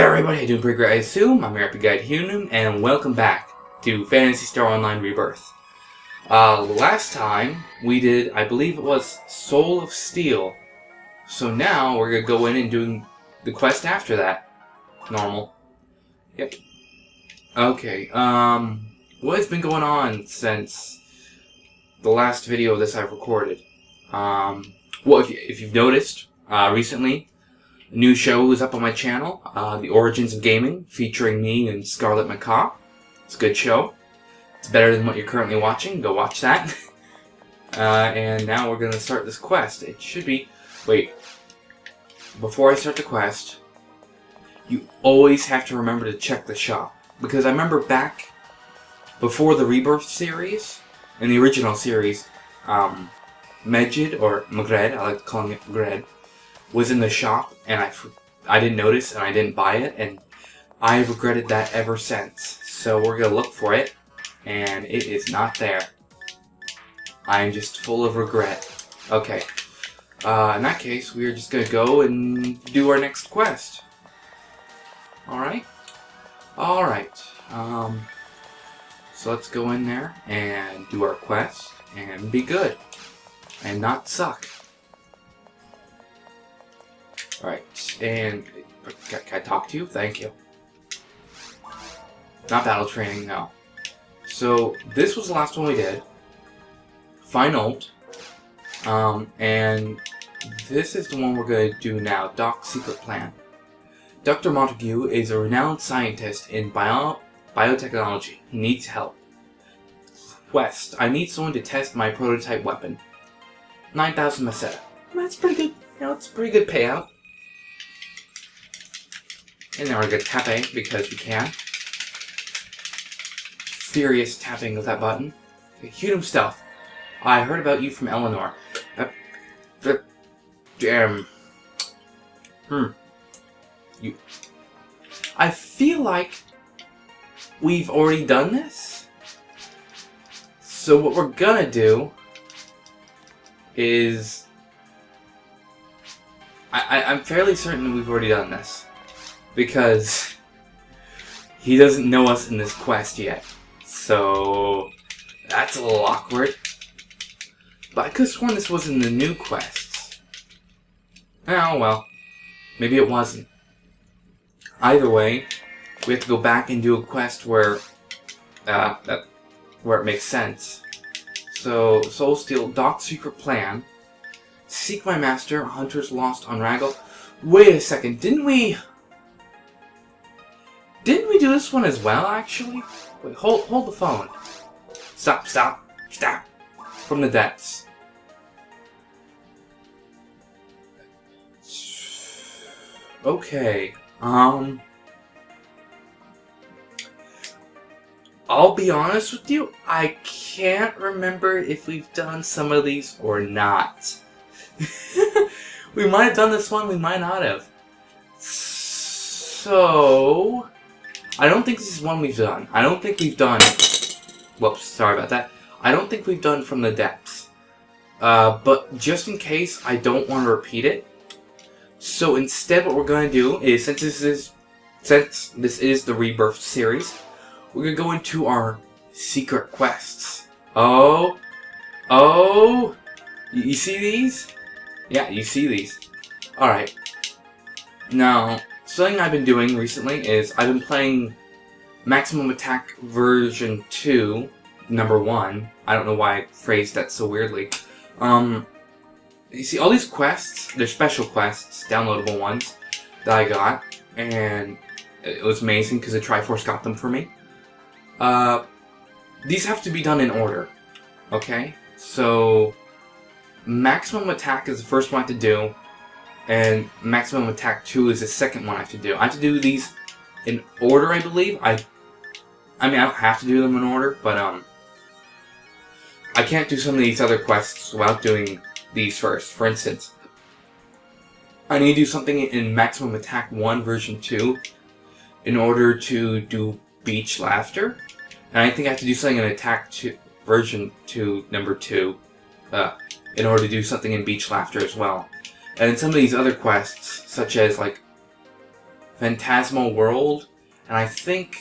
there everybody, how you doing? Pretty great, I assume. I'm your epic guide HUnewm, and welcome back to Phantasy Star Online Rebirth. Last time we did, I believe it was Soul of Steel. So now we're gonna go in and do the quest after that. Normal. Yep. Okay, what has been going on since the last video of this I've recorded? Well, if you've noticed, recently, a new show is up on my channel, The Origins of Gaming, featuring me and Scarlet Macaw. It's a good show. It's better than what you're currently watching. Go watch that. And now we're going to start this quest. It should be... Wait. Before I start the quest, you always have to remember to check the shop. Because I remember back before the Rebirth series, in the original series, Megid, or Magred, I like calling it Magred, was in the shop, and I didn't notice, and I didn't buy it, and I've regretted that ever since. So we're going to look for it, and it is not there. I'm just full of regret. Okay. In that case, we're just going to go and do our next quest. Alright? Alright. So let's go in there and do our quest, and be good. And not suck. Alright, and can I talk to you? Thank you. Not battle training, no. So, this was the last one we did. Fine Old. And this is the one we're going to do now, Doc's Secret Plan. Dr. Montague is a renowned scientist in biotechnology. He needs help. Quest. I need someone to test my prototype weapon. 9,000 Meseta. That's pretty good. You know, it's a pretty good payout. And then we're going to tap A because we can. Furious tapping with that button. Okay, HUnewm Stealth. I heard about you from Eleanor. Damn. You. I feel like we've already done this. So what we're gonna do is... I'm fairly certain we've already done this. Because he doesn't know us in this quest yet. So that's a little awkward. But I could have sworn this was in the new quests. Oh well. Maybe it wasn't. Either way, we have to go back and do a quest where it makes sense. So, Soul Steel, Doc's Secret Plan. Seek my master, hunters lost on Raggle. Wait a second, didn't we do this one as well, actually? Wait, hold the phone. Stop. From the depths. Okay, I'll be honest with you, I can't remember if we've done some of these or not. We might have done this one, we might not have. So... I don't think this is one we've done. I don't think we've done... Whoops, sorry about that. I don't think we've done From the Depths. But just in case, I don't want to repeat it. So instead what we're going to do is, since this is the Rebirth series, we're going to go into our secret quests. Oh! You see these? Yeah, you see these. Alright. Now... something I've been doing recently is I've been playing Maximum Attack version 2, number 1. I don't know why I phrased that so weirdly. You see all these quests, they're special quests, downloadable ones, that I got, and it was amazing because the Triforce got them for me. These have to be done in order, okay? So, Maximum Attack is the first one I have to do. And Maximum Attack 2 is the second one I have to do. I have to do these in order, I believe. I mean, I don't have to do them in order, but, I can't do some of these other quests without doing these first. For instance, I need to do something in Maximum Attack 1 version 2 in order to do Beach Laughter. And I think I have to do something in Attack 2 version 2 number 2 in order to do something in Beach Laughter as well. And in some of these other quests, such as, like, Phantasmal World, and I think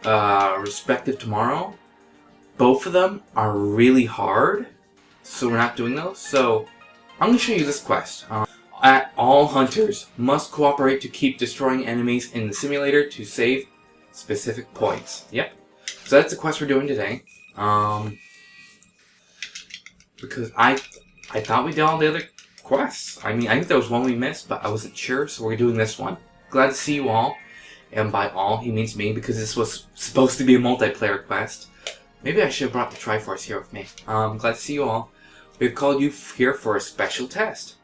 Respective Tomorrow. Both of them are really hard, so we're not doing those. So I'm going to show you this quest. All hunters must cooperate to keep destroying enemies in the simulator to save specific points. Yep. So that's the quest we're doing today. Because I thought we did all the other quests. I mean, I think there was one we missed, but I wasn't sure, so we're doing this one. Glad to see you all. And by all, he means me, because this was supposed to be a multiplayer quest. Maybe I should have brought the Triforce here with me. Glad to see you all. We've called you here for a special test.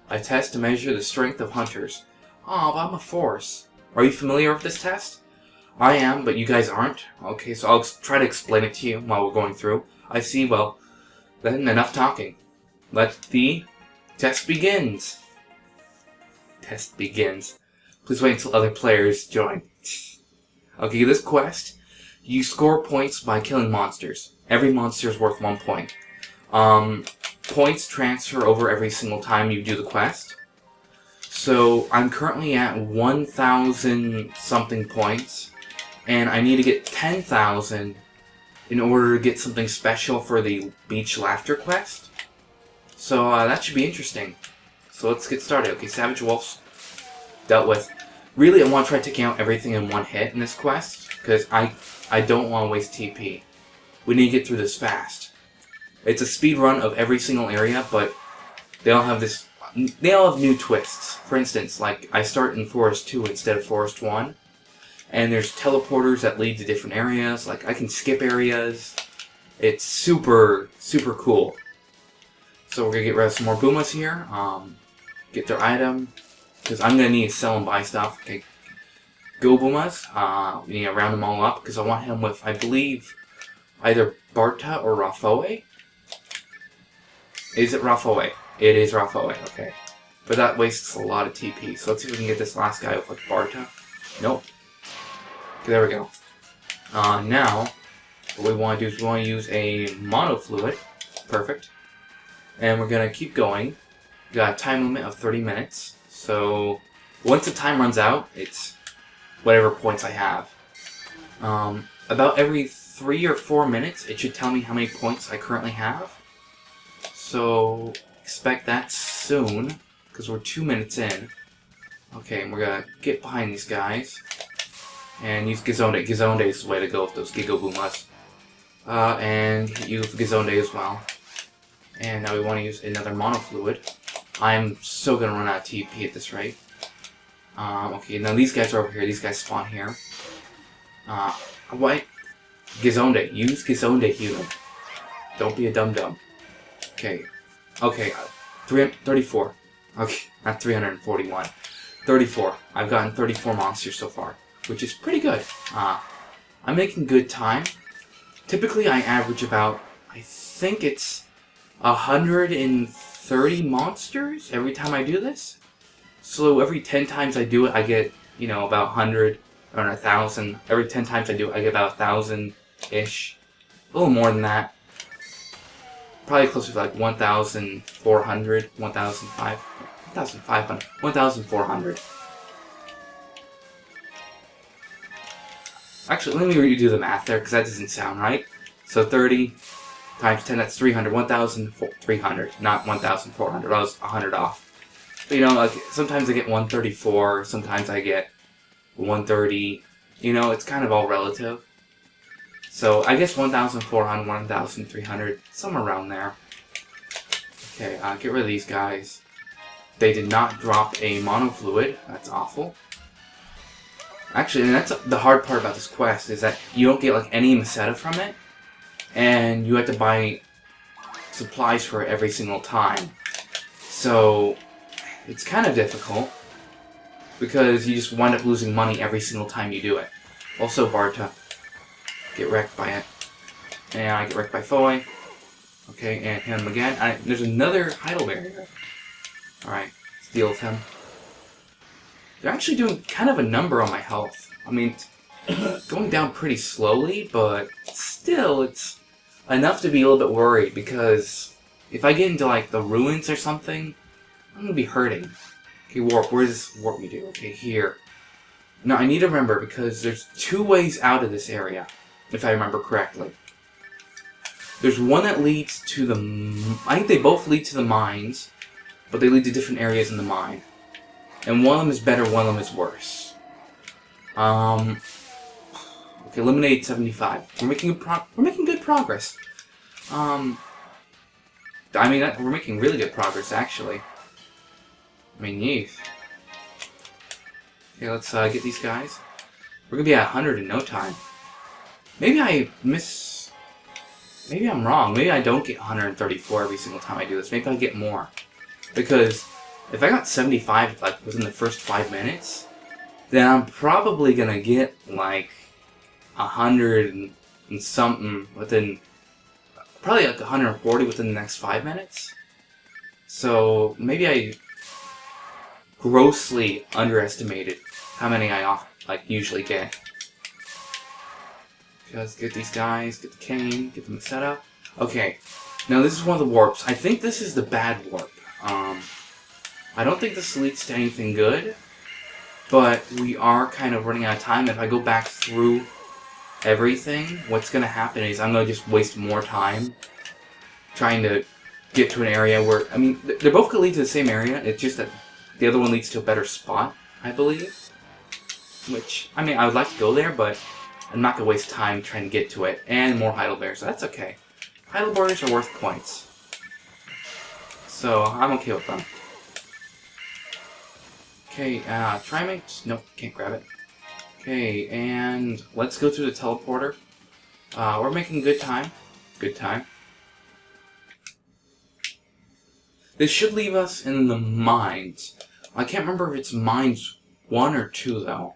A test to measure the strength of hunters. Aw, but I'm a force. Are you familiar with this test? I am, but you guys aren't. Okay, so I'll try to explain it to you while we're going through. I see, well, then enough talking. Let the test begins. Test begins. Please wait until other players join. Okay, this quest, you score points by killing monsters. Every monster is worth 1 point. Points transfer over every single time you do the quest. So I'm currently at 1,000 something points, and I need to get 10,000 in order to get something special for the Beach Laughter quest. So that should be interesting. So let's get started. Okay, Savage Wolves dealt with. Really, I want to try taking out everything in one hit in this quest, because I don't want to waste TP. We need to get through this fast. It's a speed run of every single area, but they all have this. They all have new twists. For instance, like I start in Forest 2 instead of Forest 1, and there's teleporters that lead to different areas. Like I can skip areas. It's super cool. So we're gonna get rid of some more Boomas here. Get their item, because I'm gonna need to sell and buy stuff. Okay, go Boomas. We need to round them all up because I want him with, I believe, either Barta or Rafoe. Is it Rafoe? It is Rafoe, okay. But that wastes a lot of TP. So let's see if we can get this last guy with like Barta. Nope. Okay, there we go. Now, what we want to do is we want to use a Mono Fluid. Perfect. And we're going to keep going. We got a time limit of 30 minutes. So once the time runs out, it's whatever points I have. About every 3 or 4 minutes, it should tell me how many points I currently have. So expect that soon, because we're 2 minutes in. Okay, and we're gonna get behind these guys and use Gizonde. Gizonde is the way to go with those Giga Boomas. And use Gizonde as well. And now we want to use another Mono Fluid. I'm so gonna run out of TP at this rate. Okay, now these guys are over here. These guys spawn here. What? Gizonde. Use Gizonde HUnewm. Don't be a dum-dum. Okay. Okay, 34. Okay, not 341. 34. I've gotten 34 monsters so far, which is pretty good. I'm making good time. Typically, I average about, I think it's 130 monsters every time I do this. So every 10 times I do it, I get, about 100 or 1,000. Every 10 times I do it, I get about 1,000-ish. A little more than that. Probably closer to like 1,400, 1,500, 1,400. Actually, let me redo the math there, because that doesn't sound right. So 30 times 10, that's 300. 1,300, not 1,400. I was 100 off. But, like, sometimes I get 134, sometimes I get 130. It's kind of all relative. So I guess 1,400, 1,300, somewhere around there. Okay, get rid of these guys. They did not drop a Mono Fluid. That's awful. Actually, and that's the hard part about this quest, is that you don't get like any Meseta from it, and you have to buy supplies for it every single time. So it's kind of difficult, because you just wind up losing money every single time you do it. Also, Barta. Get wrecked by it. And I get wrecked by Foe. Okay, and him again. There's another Heidelberg here. Alright, let's deal with him. They're actually doing kind of a number on my health. I mean, it's going down pretty slowly, but still, it's enough to be a little bit worried, because if I get into, like, the ruins or something, I'm gonna be hurting. Okay, warp. Where does warp me do? Okay, here. Now, I need to remember, because there's 2 ways out of this area, if I remember correctly. There's one that leads to the... I think they both lead to the mines, but they lead to different areas in the mine. And one of them is better, one of them is worse. Okay, eliminated 75. We're making good progress. I mean, we're making really good progress, actually. I mean, yeesh. Okay, let's get these guys. We're gonna be at 100 in no time. Maybe maybe I'm wrong. Maybe I don't get 134 every single time I do this. Maybe I get more. Because if I got 75 like within the first 5 minutes, then I'm probably gonna get like 100 and something within, probably like 140 within the next 5 minutes. So maybe I grossly underestimated how many I usually get. Just get these guys, get the cane, get them set up. Okay, now this is one of the warps. I think this is the bad warp. I don't think this leads to anything good, but we are kind of running out of time. If I go back through everything, what's going to happen is I'm going to just waste more time trying to get to an area where, I mean, they're both going to lead to the same area. It's just that the other one leads to a better spot, I believe. Which, I mean, I would like to go there, but I'm not going to waste time trying to get to it. And more Heidelbears, so that's okay. Heidelbears are worth points. So, I'm okay with them. Okay, Trimate. Nope, can't grab it. Okay, and let's go through the teleporter. We're making good time. Good time. This should leave us in the mines. I can't remember if it's mines 1 or 2, though.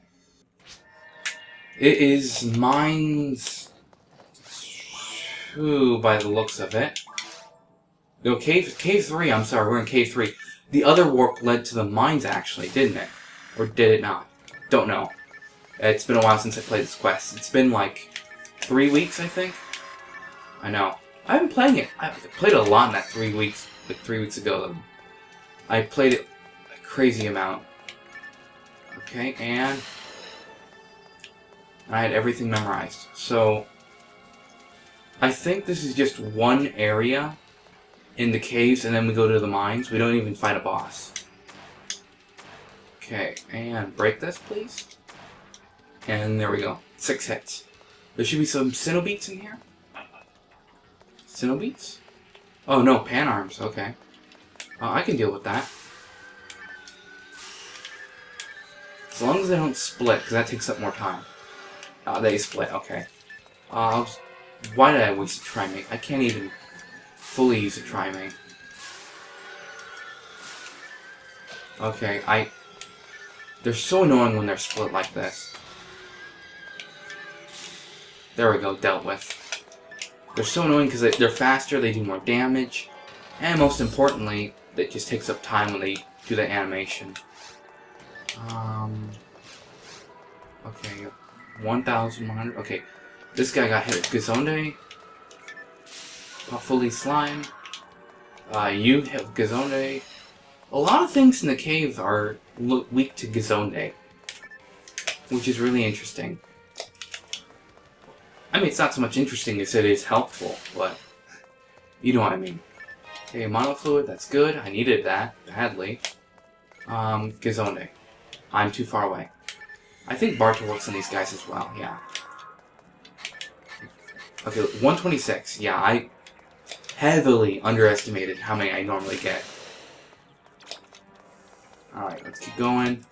It is mines 2 by the looks of it. No, cave 3, I'm sorry, we're in cave 3. The other warp led to the mines, actually, didn't it? Or did it not? Don't know. It's been a while since I played this quest. It's been like 3 weeks, I think. I know. I've been playing it. I played it a lot in that 3 weeks, like 3 weeks ago, though. I played it a crazy amount. Okay, and I had everything memorized. So, I think this is just one area in the caves, and then we go to the mines. We don't even fight a boss. Okay, and break this, please. And there we go. 6 hits. There should be some Cenobeats in here. Cenobeats? Oh no, pan arms. Okay. I can deal with that. As long as they don't split, because that takes up more time. They split. Okay. Why did I waste a Trimate? I can't even fully use a Trimate. Okay, they're so annoying when they're split like this. There we go, dealt with. They're so annoying because they're faster, they do more damage, and most importantly, it just takes up time when they do the animation. Okay, 1,100. Okay, this guy got hit with Gazonde. Fully Slime. You hit with Gazonde. A lot of things in the cave are weak to Gazonde, which is really interesting. I mean, it's not so much interesting as it is helpful, but you know what I mean. Okay, monofluid, that's good. I needed that badly. Gazonde. I'm too far away. I think Barter works on these guys as well, yeah. Okay, 126. Yeah, I heavily underestimated how many I normally get. Alright, let's keep going.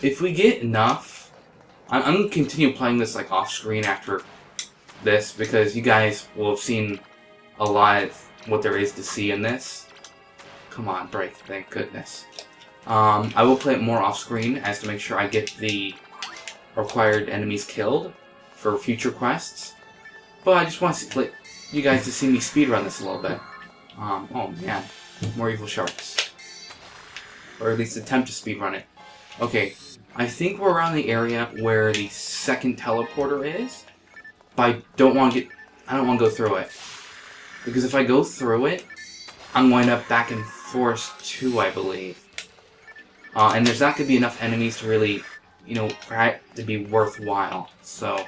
If we get enough, I'm going to continue playing this like off screen after this, because you guys will have seen a lot of what there is to see in this. Come on, break, thank goodness. I will play it more off screen as to make sure I get the required enemies killed for future quests. But I just want you guys to see me speedrun this a little bit. Oh man, more evil sharks. Or at least attempt to speedrun it. Okay, I think we're around the area where the second teleporter is. But I don't want to go through it. Because if I go through it, I'm going to wind up back in Forest 2, I believe. And there's not going to be enough enemies to really, you know, for it to be worthwhile. So,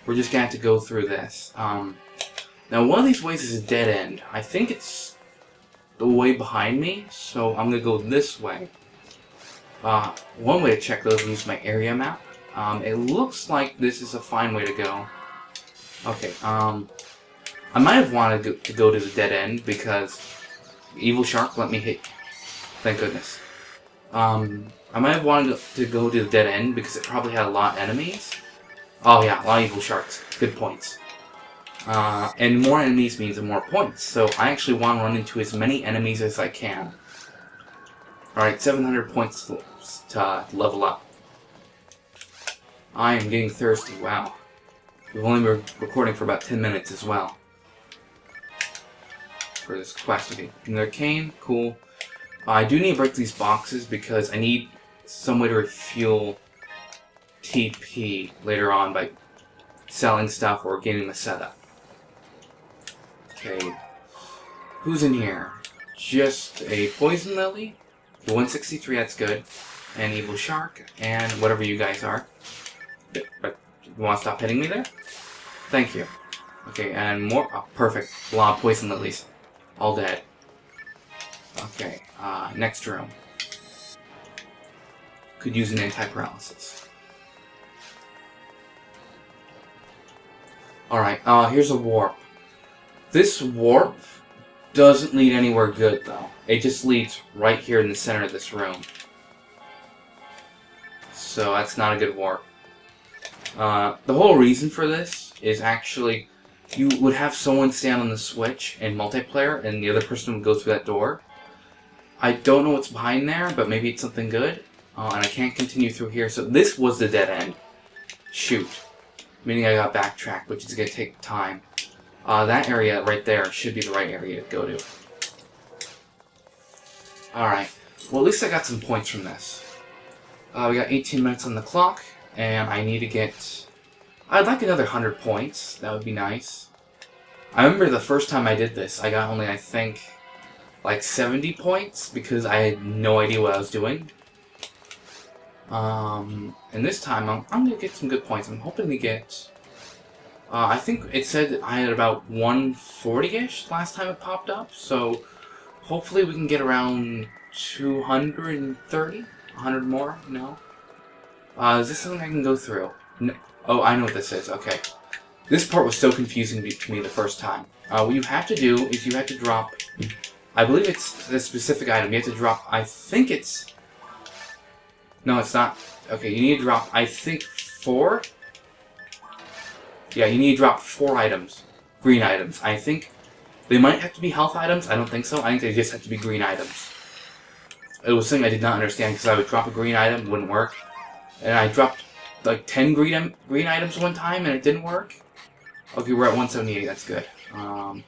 we're just going to have to go through this. Now, one of these ways is a dead end. I think it's the way behind me, so I'm going to go this way. One way to check those is use my area map. It looks like this is a fine way to go. Okay, I might have wanted to go to the dead end because Evil Shark let me hit. Thank goodness. I might have wanted to go to the dead end because it probably had a lot of enemies. Oh yeah, a lot of Evil Sharks. Good points. And more enemies means more points, so I actually want to run into as many enemies as I can. Alright, 700 points to level up. I am getting thirsty, wow. We've only been recording for about 10 minutes as well. For this quest, okay. Another cane, cool. I do need to break these boxes because I need some way to refuel TP later on by selling stuff or getting the setup. Okay. Who's in here? Just a Poison Lily. The 163, that's good. And Evil Shark, and whatever you guys are. But you want to stop hitting me there? Thank you. Okay, and more. Oh, perfect. A lot of Poison Lilies. All dead. Okay, next room. Could use an anti-paralysis. Alright, here's a warp. This warp doesn't lead anywhere good, though. It just leads right here in the center of this room. So that's not a good warp. The whole reason for this is actually you would have someone stand on the switch in multiplayer and the other person would go through that door. I don't know what's behind there, but maybe it's something good. And I can't continue through here, so this was the dead end. Shoot. Meaning I got backtracked, which is going to take time. That area right there should be the right area to go to. Alright. Well, at least I got some points from this. We got 18 minutes on the clock, and I need to get... I'd like another 100 points. That would be nice. I remember the first time I did this, I got only, I think, like 70 points, because I had no idea what I was doing. And this time, I'm going to get some good points. I'm hoping to get... I think it said I had about 140-ish last time it popped up, so hopefully we can get around 230, 100 more, no? Is this something I can go through? No. Oh, I know what this is, okay. This part was so confusing to me the first time. What you have to do is you have to drop, I believe it's a specific item, you have to drop, I think it's, no it's not, okay, you need to drop, I think 4? Yeah, you need to drop 4 items. Green items. I think they might have to be health items. I don't think so. I think they just have to be green items. It was something I did not understand because I would drop a green item, it wouldn't work. And I dropped like 10 green items one time and it didn't work. Okay, we're at 178. That's good. But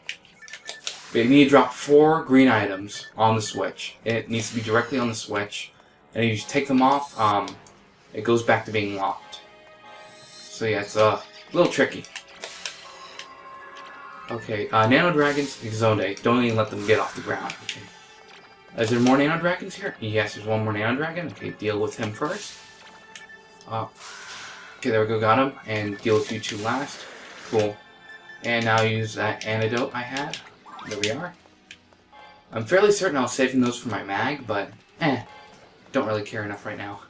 you need to drop 4 green items on the switch. It needs to be directly on the switch. And if you take them off, it goes back to being locked. So yeah, it's a little tricky. Okay, Nano Dragons, Exonde. Don't even let them get off the ground. Okay. Is there more Nano Dragons here? Yes, there's one more Nano Dragon. Okay, deal with him first. Okay, there we go, got him. And deal with you 2 last. Cool. And now use that antidote I had. There we are. I'm fairly certain I was saving those for my mag, but don't really care enough right now.